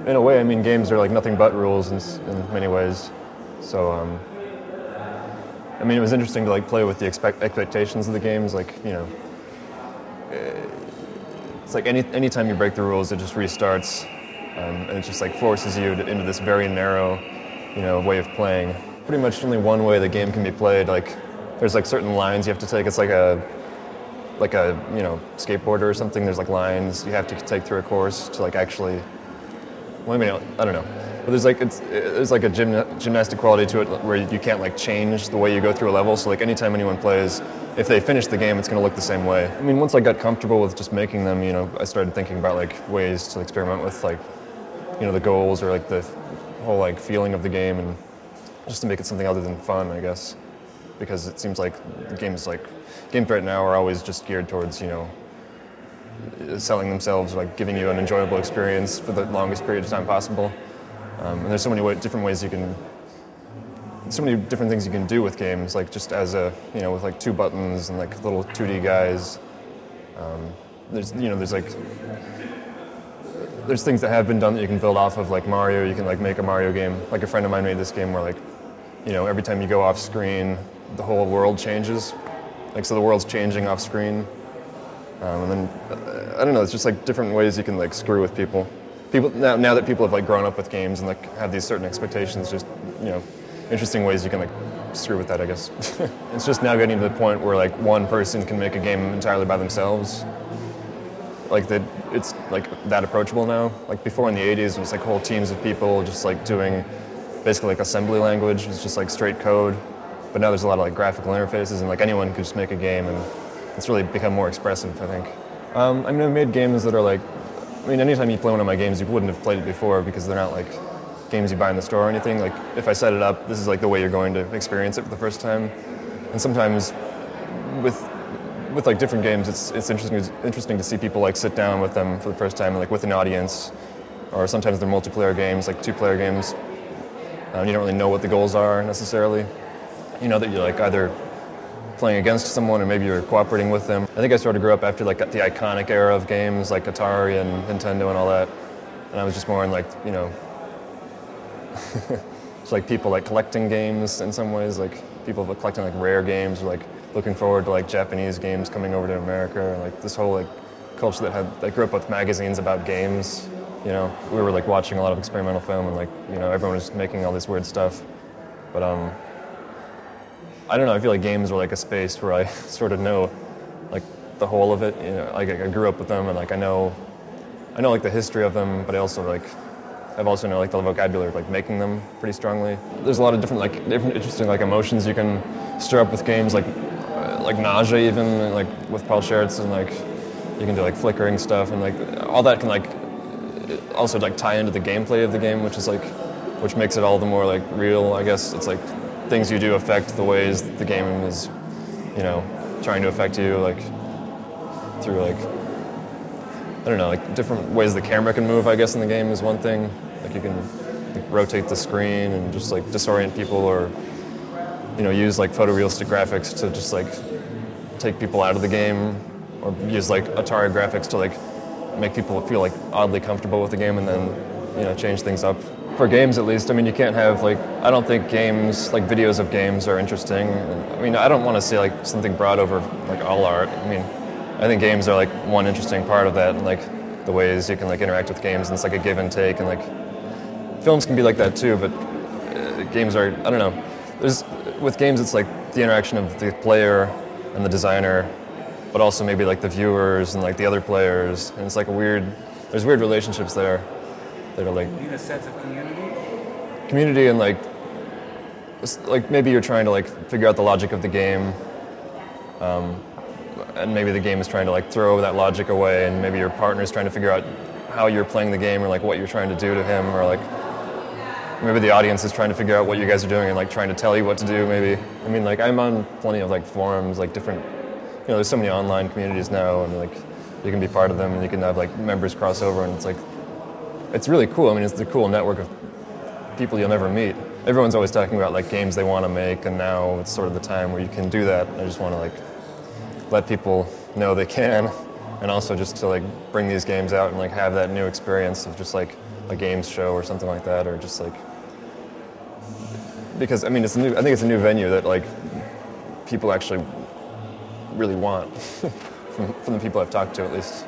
in a way, I mean, games are like nothing but rules in many ways. So, I mean, it was interesting to like play with the expectations of the games. Like, you know, it's like anytime you break the rules, it just restarts, and it just like forces you into this very narrow, you know, way of playing. Pretty much only one way the game can be played. Like, there's like certain lines you have to take. It's like a you know, skateboarder or something. There's like lines you have to take through a course to like actually. Well, I mean, I don't know. But there's like a gymnastic quality to it where you can't like change the way you go through a level. So like anytime anyone plays, if they finish the game, it's going to look the same way. I mean, once I got comfortable with just making them, you know, I started thinking about like ways to experiment with like, you know, the goals or like the whole like feeling of the game, and just to make it something other than fun, I guess. Because it seems like games right now are always just geared towards, you know, selling themselves, like giving you an enjoyable experience for the longest period of time possible. And there's so many different ways so many different things you can do with games, like just as a, you know, with like 2 buttons and like little 2D guys. There's things that have been done that you can build off of, like Mario. You can like make a Mario game. Like a friend of mine made this game where like, you know, every time you go off screen, the whole world changes. Like, so the world's changing off screen. And then, I don't know, it's just like different ways you can like screw with people. Now that people have like grown up with games and like have these certain expectations, just, you know, interesting ways you can like screw with that, I guess. It's just now getting to the point where like one person can make a game entirely by themselves. Like that, it's like that approachable now. Like before in the 80s, it was like whole teams of people just like doing basically like assembly language. It was just like straight code. But now there's a lot of like graphical interfaces, and like anyone could just make a game, and it's really become more expressive, I think. I mean, I've made games that are like, I mean, anytime you play one of my games, you wouldn't have played it before because they're not like games you buy in the store or anything. Like, if I set it up, this is like the way you're going to experience it for the first time. And sometimes with like different games, it's interesting to see people like sit down with them for the first time, like with an audience. Or sometimes they're multiplayer games, like 2-player games. You don't really know what the goals are necessarily. You know that you're like either playing against someone or maybe you're cooperating with them. I think I sort of grew up after like the iconic era of games like Atari and Nintendo and all that. And I was just more in like, you know, it's like people like collecting games in some ways, like people collecting like rare games, or like looking forward to like Japanese games coming over to America, and like this whole like culture that grew up with magazines about games. You know, we were like watching a lot of experimental film, and like, you know, everyone was making all this weird stuff. But I don't know, I feel like games are like a space where I sort of know like the whole of it. You know, like I grew up with them, and like I know like the history of them, but I've also know like the vocabulary of like making them pretty strongly. There's a lot of different interesting like emotions you can stir up with games, like nausea even, and, like with Paul Schertz, and like you can do like flickering stuff, and like all that can like also like tie into the gameplay of the game, which makes it all the more like real, I guess. It's like things you do affect the ways the game is, you know, trying to affect you, like through like, I don't know, like different ways the camera can move, I guess, in the game is one thing. Like you can like rotate the screen and just like disorient people, or, you know, use like photorealistic graphics to just like take people out of the game, or use like Atari graphics to like make people feel like oddly comfortable with the game, and then, you know, change things up. For games, at least, I mean, you can't have like, I don't think games, like videos of games are interesting. I mean, I don't want to say like something broad over like all art. I mean, I think games are like one interesting part of that, and like the ways you can like interact with games, and it's like a give and take, and like films can be like that too, but games are, I don't know. With games, it's like the interaction of the player and the designer, but also maybe like the viewers and like the other players, and it's like there's weird relationships there that are like. You need a sense of Community, and like maybe you're trying to like figure out the logic of the game, and maybe the game is trying to like throw that logic away, and maybe your partner's trying to figure out how you're playing the game, or like what you're trying to do to him, or like maybe the audience is trying to figure out what you guys are doing and like trying to tell you what to do. Maybe, I mean, like I'm on plenty of like forums, like different, you know, there's so many online communities now, and like you can be part of them, and you can have like members cross over, and it's really cool. I mean, it's the cool network of people you'll never meet. Everyone's always talking about like games they want to make, and now it's sort of the time where you can do that. I just want to like let people know they can, and also just to like bring these games out and like have that new experience of just like a games show or something like that, or just like because I mean it's a new. I think it's a new venue that like people actually really want from the people I've talked to at least.